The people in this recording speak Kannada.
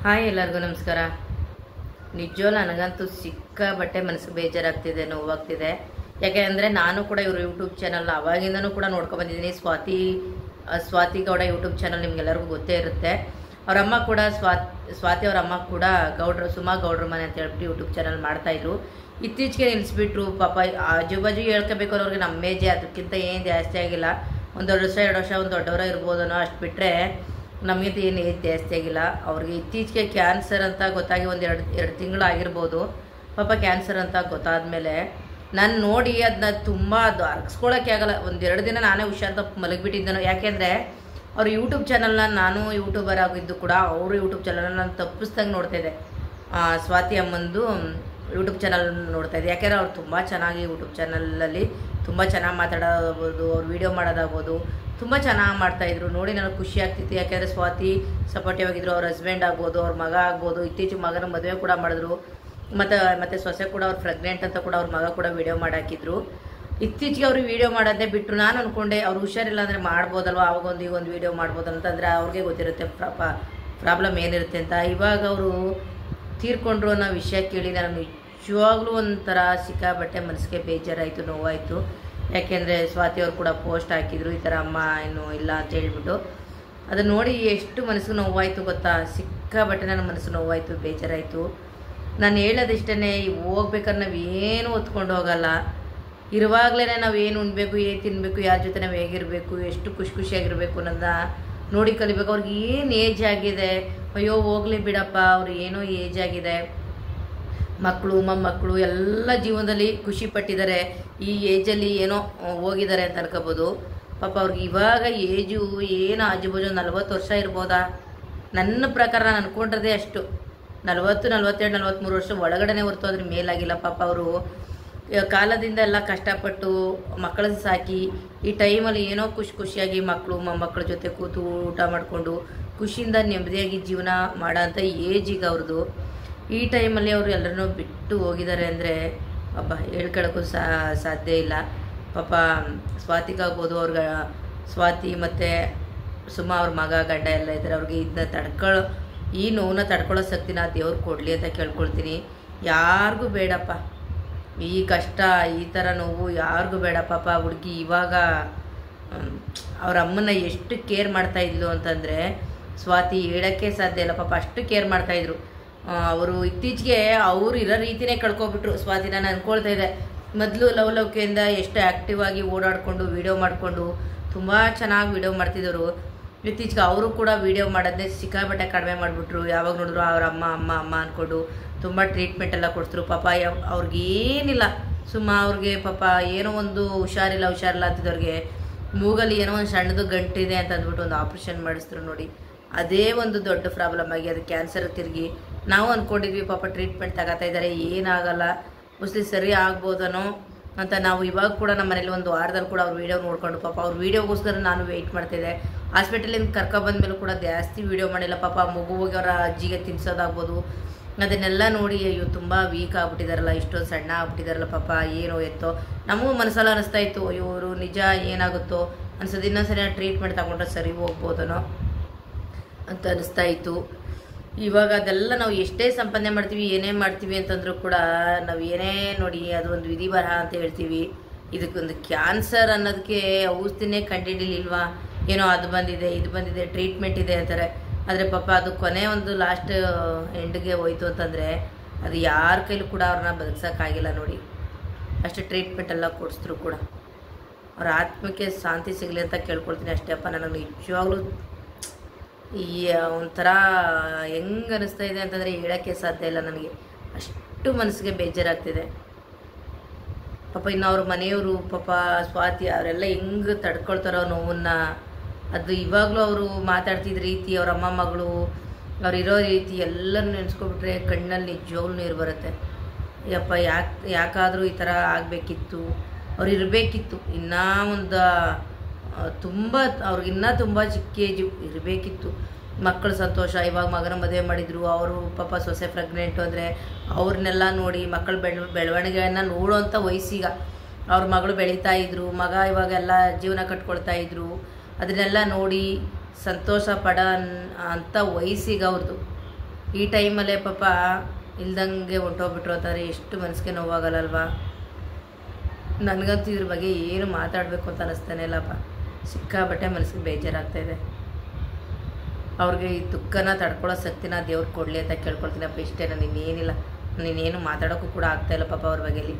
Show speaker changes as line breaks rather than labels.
ಹಾಯ್ ಎಲ್ಲರಿಗೂ ನಮಸ್ಕಾರ. ನಿಜವೂ ನನಗಂತೂ ಸಿಕ್ಕಾಬಟ್ಟೆ ಮನಸ್ಸಿಗೆ ಬೇಜಾರಾಗ್ತಿದೆ, ನೋವಾಗ್ತಿದೆ. ಯಾಕೆ ಅಂದರೆ ನಾನು ಕೂಡ ಇವರು ಯೂಟ್ಯೂಬ್ ಚಾನಲ್ ಅವಾಗಿಂದನೂ ಕೂಡ ನೋಡ್ಕೊಂಡು ಬಂದಿದ್ದೀನಿ. ಸ್ವಾತಿ ಗೌಡ ಯೂಟ್ಯೂಬ್ ಚಾನಲ್ ನಿಮ್ಗೆಲ್ಲರಿಗೂ ಗೊತ್ತೇ ಇರುತ್ತೆ. ಅವ್ರ ಅಮ್ಮ ಕೂಡ ಸ್ವಾತಿ ಅವ್ರ ಅಮ್ಮ ಕೂಡ ಸುಮಾ ಗೌಡ್ರ ಮನೆ ಅಂತ ಹೇಳ್ಬಿಟ್ಟು ಯೂಟ್ಯೂಬ್ ಚಾನಲ್ ಮಾಡ್ತಾಯಿದ್ರು. ಇತ್ತೀಚೆಗೆ ನಿಲ್ಲಿಸ್ಬಿಟ್ರು. ಪಾಪ ಆಜು ಬಾಜು ಹೇಳ್ಕೋಬೇಕು ಅವ್ರಿಗೆ ನಮ್ಮ ಏಜೆ, ಅದಕ್ಕಿಂತ ಏನು ಜಾಸ್ತಿ ಆಗಿಲ್ಲ. ಒಂದು ವರ್ಷ 2 ವರ್ಷ ಒಂದು ದೊಡ್ಡವರ ಇರ್ಬೋದನೋ, ಅಷ್ಟು ಬಿಟ್ಟರೆ ನಮಗಿಂತ ಏನು ಏಜ್ ಜಾಸ್ತಿ ಆಗಿಲ್ಲ. ಅವ್ರಿಗೆ ಇತ್ತೀಚೆಗೆ ಕ್ಯಾನ್ಸರ್ ಅಂತ ಗೊತ್ತಾಗಿ ಒಂದು ಎರಡು ತಿಂಗಳು ಆಗಿರ್ಬೋದು. ಪಾಪ ಕ್ಯಾನ್ಸರ್ ಅಂತ ಗೊತ್ತಾದ್ಮೇಲೆ ನಾನು ನೋಡಿ ಅದನ್ನ ತುಂಬ ಅರ್ಗಿಸ್ಕೊಳ್ಳೋಕ್ಕೆ ಆಗಲ್ಲ. 1-2 ದಿನ ನಾನೇ ಹುಷಾರ್ ತಪ್ಪು ಮಲಗಿಬಿಟ್ಟಿದ್ದನು. ಯಾಕೆಂದರೆ ಅವ್ರ ಯೂಟ್ಯೂಬ್ ಚಾನಲ್ನ ನಾನು ಯೂಟ್ಯೂಬರ್ ಆಗಿದ್ದು ಕೂಡ ಅವರು ಯೂಟ್ಯೂಬ್ ಚಾನಲ್ನ ನಾನು ತಪ್ಪಿಸ್ದಂಗೆ ನೋಡ್ತಾಯಿದ್ದೆ. ಸ್ವಾತಿ ಅಮ್ಮಂದು ಯೂಟ್ಯೂಬ್ ಚಾನಲ್ ನೋಡ್ತಾಯಿದ್ದೆ. ಯಾಕೆಂದರೆ ಅವ್ರು ತುಂಬ ಚೆನ್ನಾಗಿ ಯೂಟ್ಯೂಬ್ ಚಾನಲಲ್ಲಿ ತುಂಬ ಚೆನ್ನಾಗಿ ಮಾತಾಡೋದಾಗ್ಬೋದು, ಅವ್ರು ವೀಡಿಯೋ ಮಾಡೋದಾಗ್ಬೋದು, ತುಂಬ ಚೆನ್ನಾಗಿ ಮಾಡ್ತಾಯಿದ್ರು. ನೋಡಿ ನನಗೆ ಖುಷಿ ಆಗ್ತಿತ್ತು. ಯಾಕೆಂದರೆ ಸ್ವಾತಿ ಸಪೋರ್ಟಿವ್ ಆಗಿದ್ರು. ಅವ್ರ ಹಸ್ಬೆಂಡ್ ಆಗ್ಬೋದು, ಅವ್ರ ಮಗ ಆಗ್ಬೋದು. ಇತ್ತೀಚೆಗೆ ಮಗನ ಮದುವೆ ಕೂಡ ಮಾಡಿದ್ರು. ಮತ್ತು ಸೊಸೆ ಕೂಡ ಅವ್ರು ಪ್ರೆಗ್ನೆಂಟ್ ಅಂತ ಕೂಡ ಅವ್ರ ಮಗ ಕೂಡ ವೀಡಿಯೋ ಮಾಡಾಕಿದ್ರು. ಇತ್ತೀಚೆಗೆ ಅವ್ರಿಗೆ ವೀಡಿಯೋ ಮಾಡೋದೇ ಬಿಟ್ಟರು. ನಾನು ಅಂದ್ಕೊಂಡೆ ಅವ್ರು ಹುಷಾರಿಲ್ಲ ಅಂದರೆ ಮಾಡ್ಬೋದಲ್ವ, ಆವಾಗೊಂದು ಈಗೊಂದು ವೀಡಿಯೋ ಮಾಡ್ಬೋದಂತಂದರೆ ಅವ್ರಿಗೆ ಗೊತ್ತಿರುತ್ತೆ ಪ್ರಾಬ್ಲಮ್ ಏನಿರುತ್ತೆ ಅಂತ. ಇವಾಗ ಅವರು ತೀರ್ಕೊಂಡ್ರು ಅನ್ನೋ ವಿಷಯ ಕೇಳಿ ನಾನು ನಿಜವಾಗ್ಲೂ ಒಂಥರ ಸಿಕ್ಕಾಬಟ್ಟೆ ಮನಸ್ಸಿಗೆ ಬೇಜಾರಾಯಿತು, ನೋವಾಯಿತು. ಯಾಕೆಂದರೆ ಸ್ವಾತಿ ಅವ್ರು ಕೂಡ ಪೋಸ್ಟ್ ಹಾಕಿದ್ರು, ಈ ಥರ ಅಮ್ಮ ಏನು ಇಲ್ಲ ಅಂತ ಹೇಳ್ಬಿಟ್ಟು. ಅದನ್ನು ನೋಡಿ ಎಷ್ಟು ಮನಸ್ಸಿಗೆ ನೋವಾಯಿತು ಗೊತ್ತಾ. ಸಿಕ್ಕಾಬಟ್ಟೆ ನನ್ನ ಮನಸ್ಸು ನೋವಾಯಿತು, ಬೇಜಾರಾಯಿತು. ನಾನು ಹೇಳೋದಿಷ್ಟೇ, ಹೋಗ್ಬೇಕಾದ್ರೆ ನಾವು ಏನು ಹೊತ್ಕೊಂಡು ಹೋಗಲ್ಲ. ಇರುವಾಗಲೇ ನಾವು ಏನು ಉಣ್ಬೇಕು, ಏನು ತಿನ್ನಬೇಕು, ಯಾರ ಜೊತೆ ನಾವು ಹೇಗಿರಬೇಕು, ಎಷ್ಟು ಖುಷಿಯಾಗಿರಬೇಕು ಅನ್ನೋದನ್ನ ನೋಡಿ ಕಲಿಬೇಕು. ಅವ್ರಿಗೆ ಏನು ಏಜ್ ಆಗಿದೆ, ಅಯ್ಯೋ ಹೋಗ್ಲಿ ಬಿಡಪ್ಪ, ಅವ್ರು ಏನೋ ಏಜ್ ಆಗಿದೆ. ಮಕ್ಕಳು ಮೊಮ್ಮಕ್ಕಳು ಎಲ್ಲ ಜೀವನದಲ್ಲಿ ಖುಷಿ ಪಟ್ಟಿದ್ದಾರೆ. ಈ ಏಜಲ್ಲಿ ಏನೋ ಹೋಗಿದ್ದಾರೆ ಅಂತ ಅನ್ಕೋಬೋದು. ಪಾಪ ಅವ್ರಿಗೆ ಇವಾಗ ಏಜು ಏನು ಆಜು ಬಾಜು 40 ವರ್ಷ ಇರ್ಬೋದಾ. ನನ್ನ ಪ್ರಕಾರ ನಾನು ಅಂದ್ಕೊಂಡಿರೋದೇ ಅಷ್ಟು 40, 42, 43 ವರ್ಷ ಒಳಗಡೆ ಹೊರತು ಅದ್ರ ಮೇಲಾಗಿಲ್ಲ. ಪಾಪ ಅವರು ಕಾಲದಿಂದ ಎಲ್ಲ ಕಷ್ಟಪಟ್ಟು ಮಕ್ಕಳನ್ನ ಸಾಕಿ ಈ ಟೈಮಲ್ಲಿ ಏನೋ ಖುಷಿಯಾಗಿ ಮಕ್ಕಳು ಮೊಮ್ಮಕ್ಕಳ ಜೊತೆ ಕೂತು ಊಟ ಮಾಡಿಕೊಂಡು ಖುಷಿಯಿಂದ ನೆಮ್ಮದಿಯಾಗಿ ಜೀವನ ಮಾಡೋ ಅಂಥ ಏಜ್ ಈಗ ಅವ್ರದ್ದು. ಈ ಟೈಮಲ್ಲಿ ಅವರು ಎಲ್ಲರನ್ನೂ ಬಿಟ್ಟು ಹೋಗಿದ್ದಾರೆ ಅಂದರೆ ಪಾಪ ಹೇಳ್ಕೊಳ್ಳೋಕ್ಕೂ ಸಾಧ್ಯ ಇಲ್ಲ. ಪಾಪ ಸ್ವಾತಿಗಾಗ್ಬೋದು, ಸ್ವಾತಿ ಮತ್ತು ಸುಮಾ ಅವ್ರ ಮಗ ಗಂಡ ಎಲ್ಲ ಇದ್ದಾರೆ. ಅವ್ರಿಗೆ ಇದನ್ನ ಈ ನೋವನ್ನ ತಡ್ಕೊಳ್ಳೋ ಶಕ್ತಿನ ದೇವ್ರು ಕೊಡಲಿ ಅಂತ ಕೇಳ್ಕೊಳ್ತೀನಿ. ಯಾರಿಗೂ ಬೇಡಪ್ಪ ಈ ಕಷ್ಟ, ಈ ಥರ ನೋವು ಯಾರಿಗೂ ಬೇಡ. ಪಾಪ ಹುಡುಗಿ ಇವಾಗ ಅವ್ರ ಅಮ್ಮನ ಎಷ್ಟು ಕೇರ್ ಮಾಡ್ತಾಯಿದ್ಲು ಅಂತಂದರೆ ಸ್ವಾತಿ ಹೇಳೋಕ್ಕೆ ಸಾಧ್ಯ ಇಲ್ಲ. ಪಾಪ ಅಷ್ಟು ಕೇರ್ ಮಾಡ್ತಾಯಿದ್ರು. ಅವರು ಇತ್ತೀಚೆಗೆ ಅವರು ಇರೋ ರೀತಿಯೇ ಕಳ್ಕೊಬಿಟ್ರು. ಸ್ವಾತಿ ನಾನು ಅಂದ್ಕೊಳ್ತಾ ಇದ್ದೆ, ಮೊದಲು ಲವಲವಿಕೆಯಿಂದ ಎಷ್ಟು ಆ್ಯಕ್ಟಿವ್ ಆಗಿ ಓಡಾಡಿಕೊಂಡು ವೀಡಿಯೋ ಮಾಡಿಕೊಂಡು ತುಂಬ ಚೆನ್ನಾಗಿ ವೀಡಿಯೋ ಮಾಡ್ತಿದ್ದರು. ಇತ್ತೀಚೆಗೆ ಅವರು ಕೂಡ ವೀಡಿಯೋ ಮಾಡೋದನ್ನೇ ಸಿಕ್ಕಾಬಟ್ಟೆ ಕಡಿಮೆ ಮಾಡಿಬಿಟ್ರು. ಯಾವಾಗ ನೋಡಿದ್ರು ಅವ್ರ ಅಮ್ಮ ಅಂದ್ಕೊಂಡು ತುಂಬ ಟ್ರೀಟ್ಮೆಂಟ್ ಎಲ್ಲ ಕೊಡ್ತಿದ್ರು. ಪಾಪ ಅವ್ರಿಗೇನಿಲ್ಲ, ಅವ್ರಿಗೆ ಪಾಪ ಏನೋ ಒಂದು ಹುಷಾರಿಲ್ಲ ಅಂತಿದ್ದವ್ರಿಗೆ ಮೂಗಲ್ಲಿ ಏನೋ ಒಂದು ಸಣ್ಣದು ಗಂಟಿದೆ ಅಂತ ಅಂದ್ಬಿಟ್ಟು ಒಂದು ಆಪ್ರೇಷನ್ ಮಾಡಿಸಿದ್ರು. ನೋಡಿ ಅದೇ ಒಂದು ದೊಡ್ಡ ಪ್ರಾಬ್ಲಮ್ ಆಗಿ ಅದು ಕ್ಯಾನ್ಸರ್ ತಿರುಗಿ ನಾವು ಅಂದ್ಕೊಂಡಿದ್ವಿ ಪಾಪ ಟ್ರೀಟ್ಮೆಂಟ್ ತಗೋತಾ ಇದ್ದಾರೆ, ಏನಾಗಲ್ಲ, ಮೋಸ್ಟ್ಲಿ ಸರಿ ಆಗ್ಬೋದನೋ ಅಂತ. ನಾವು ಇವಾಗ ಕೂಡ ನಮ್ಮ ಮನೇಲಿ ಒಂದು ವಾರದಲ್ಲಿ ಕೂಡ ಅವ್ರ ವೀಡಿಯೋ ನೋಡಿಕೊಂಡು ಪಾಪ ಅವ್ರ ವೀಡಿಯೋಗೋಸ್ಕರ ನಾನು ವೆಯ್ಟ್ ಮಾಡ್ತಿದ್ದೆ. ಹಾಸ್ಪಿಟಲಿಂದ ಕರ್ಕೊಬಂದ್ಮೇಲೆ ಕೂಡ ಜಾಸ್ತಿ ವೀಡಿಯೋ ಮಾಡಿಲ್ಲ. ಪಾಪ ಮಗು ಹೋಗಿ ಅವರ ಅಜ್ಜಿಗೆ ತಿನ್ಸೋದಾಗ್ಬೋದು, ಅದನ್ನೆಲ್ಲ ನೋಡಿ ಅಯ್ಯೋ ತುಂಬ ವೀಕ್ ಆಗ್ಬಿಟ್ಟಿದಾರಲ್ಲ, ಇಷ್ಟೊಂದು ಸಣ್ಣ ಆಗ್ಬಿಟ್ಟಿದಾರಲ್ಲ ಪಾಪ, ಏನೋ ಎತ್ತೋ. ನಮಗೂ ಮನಸ್ಸಲ್ಲಿ ಅನಿಸ್ತಾ ಇತ್ತು, ಅಯ್ಯೋ ಇವರು ನಿಜ ಏನಾಗುತ್ತೋ ಅನ್ಸೋದು, ಇನ್ನೊಂದ್ಸರಿ ಟ್ರೀಟ್ಮೆಂಟ್ ತಗೊಂಡ್ರೆ ಸರಿ ಹೋಗ್ಬೋದನೋ ಅಂತ ಅನಿಸ್ತಾ ಇತ್ತು. ಇವಾಗ ಅದೆಲ್ಲ ನಾವು ಎಷ್ಟೇ ಸಂಪಾದನೆ ಮಾಡ್ತೀವಿ, ಏನೇ ಮಾಡ್ತೀವಿ ಅಂತಂದ್ರೂ ಕೂಡ ನಾವು ಏನೇ ನೋಡಿ ಅದು ಒಂದು ವಿಧಿ ಬರಹ ಅಂತ ಹೇಳ್ತೀವಿ. ಇದಕ್ಕೊಂದು ಕ್ಯಾನ್ಸರ್ ಅನ್ನೋದಕ್ಕೆ ಔಷಧಿನೇ ಕಂಡುಹಿಡಿಲಿಲ್ವಾ, ಏನೋ ಅದು ಬಂದಿದೆ ಇದು ಬಂದಿದೆ ಟ್ರೀಟ್ಮೆಂಟ್ ಇದೆ ಅಂತಾರೆ. ಆದರೆ ಪಾಪ ಅದು ಕೊನೆ ಒಂದು ಲಾಸ್ಟ್ ಎಂಡ್ಗೆ ಹೋಯ್ತು ಅಂತಂದರೆ ಅದು ಯಾರ ಕೈಲೂ ಕೂಡ ಅವ್ರನ್ನ ಬದುಕ್ಸೋಕ್ಕಾಗಿಲ್ಲ. ನೋಡಿ ಅಷ್ಟು ಟ್ರೀಟ್ಮೆಂಟ್ ಎಲ್ಲ ಕೊಡಿಸಿದ್ರು ಕೂಡ ಅವ್ರ ಆತ್ಮಕ್ಕೆ ಶಾಂತಿ ಸಿಗಲಿ ಅಂತ ಕೇಳ್ಕೊಳ್ತೀನಿ ಅಷ್ಟೇ. ಅಪ್ಪ ನನಗೆ ನಿಜವಾಗ್ಲೂ ಈ ಒಂಥರ ಹೆಂಗೆ ಅನ್ನಿಸ್ತಾ ಇದೆ ಅಂತಂದರೆ ಹೇಳೋಕ್ಕೆ ಸಾಧ್ಯ ಇಲ್ಲ. ನನಗೆ ಅಷ್ಟು ಮನಸ್ಸಿಗೆ ಬೇಜಾರಾಗ್ತಿದೆ. ಪಾಪ ಇನ್ನು ಅವ್ರ ಮನೆಯವರು ಪಾಪ ಸ್ವಾತಿ ಅವರೆಲ್ಲ ಹೆಂಗೆ ತಡ್ಕೊಳ್ತಾರೋ ನೋವನ್ನು, ಅದು ಇವಾಗಲೂ ಅವರು ಮಾತಾಡ್ತಿದ್ದ ರೀತಿ, ಅವ್ರ ಅಮ್ಮ ಮಗಳು ಅವ್ರಿರೋ ರೀತಿ ಎಲ್ಲರೂ ನೆನೆಸ್ಕೊಬಿಟ್ರೆ ಕಣ್ಣಲ್ಲಿ ನಿಜವಾಗ್ಲೂ ನೀರು ಬರುತ್ತೆ. ಯಪ್ಪ ಯಾಕಾದರೂ ಈ ಥರ ಆಗಬೇಕಿತ್ತು, ಅವ್ರು ಇರಬೇಕಿತ್ತು ಇನ್ನೂ ಒಂದು ಅವ್ರಿಗಿನ್ನೂ ತುಂಬ ಚಿಕ್ಕ ಏಜು ಇರಬೇಕಿತ್ತು. ಮಕ್ಕಳ ಸಂತೋಷ, ಇವಾಗ ಮಗನ ಮದುವೆ ಮಾಡಿದರು. ಅವರು ಪಾಪ ಸೊಸೆ ಪ್ರೆಗ್ನೆಂಟು ಅಂದರೆ ಅವ್ರನ್ನೆಲ್ಲ ನೋಡಿ ಮಕ್ಕಳ ಬೆಳವಣಿಗೆಯನ್ನು ನೋಡೋವಂಥ ವಯಸ್ಸೀಗ. ಅವ್ರ ಮಗಳು ಬೆಳೀತಾ ಇದ್ರು, ಮಗ ಇವಾಗೆಲ್ಲ ಜೀವನ ಕಟ್ಕೊಳ್ತಾ ಇದ್ರು. ಅದನ್ನೆಲ್ಲ ನೋಡಿ ಸಂತೋಷ ಪಡೋ ಅಂಥ ವಯಸ್ಸಿಗೆ ಅವ್ರದ್ದು. ಈ ಟೈಮಲ್ಲೇ ಪಾಪ ಇಲ್ದಂಗೆ ಹೊಂಟೋಗ್ಬಿಟ್ರು ಅಂತಾರೆ ಎಷ್ಟು ಮನಸ್ಸಿಗೆ ನೋವಾಗಲ್ಲಲ್ವಾ. ನನಗಂತೂ ಇದ್ರ ಬಗ್ಗೆ ಏನು ಮಾತಾಡಬೇಕು ಅಂತ ಅನ್ನಿಸ್ತಾನೆ ಇಲ್ಲಪ್ಪ. ಸಿಕ್ಕಾಬಟ್ಟೆ ಮನಸ್ಸಿಗೆ ಬೇಜಾರಾಗ್ತಾಯಿದೆ. ಅವ್ರಿಗೆ ಈ ದುಃಖನ ತಡ್ಕೊಳ್ಳೋ ಶಕ್ತಿನ ದೇವ್ರು ಕೊಡಲಿ ಅಂತ ಕೇಳ್ಕೊಳ್ತೀನಪ್ಪ. ಇಷ್ಟೇ, ನಾನು ಇನ್ನೇನಿಲ್ಲ. ನೀನೇನು ಮಾತಾಡೋಕ್ಕೂ ಕೂಡ ಆಗ್ತಾಯಿಲ್ಲ ಪಾಪ ಅವ್ರ ಬಗ್ಗೆಲಿ.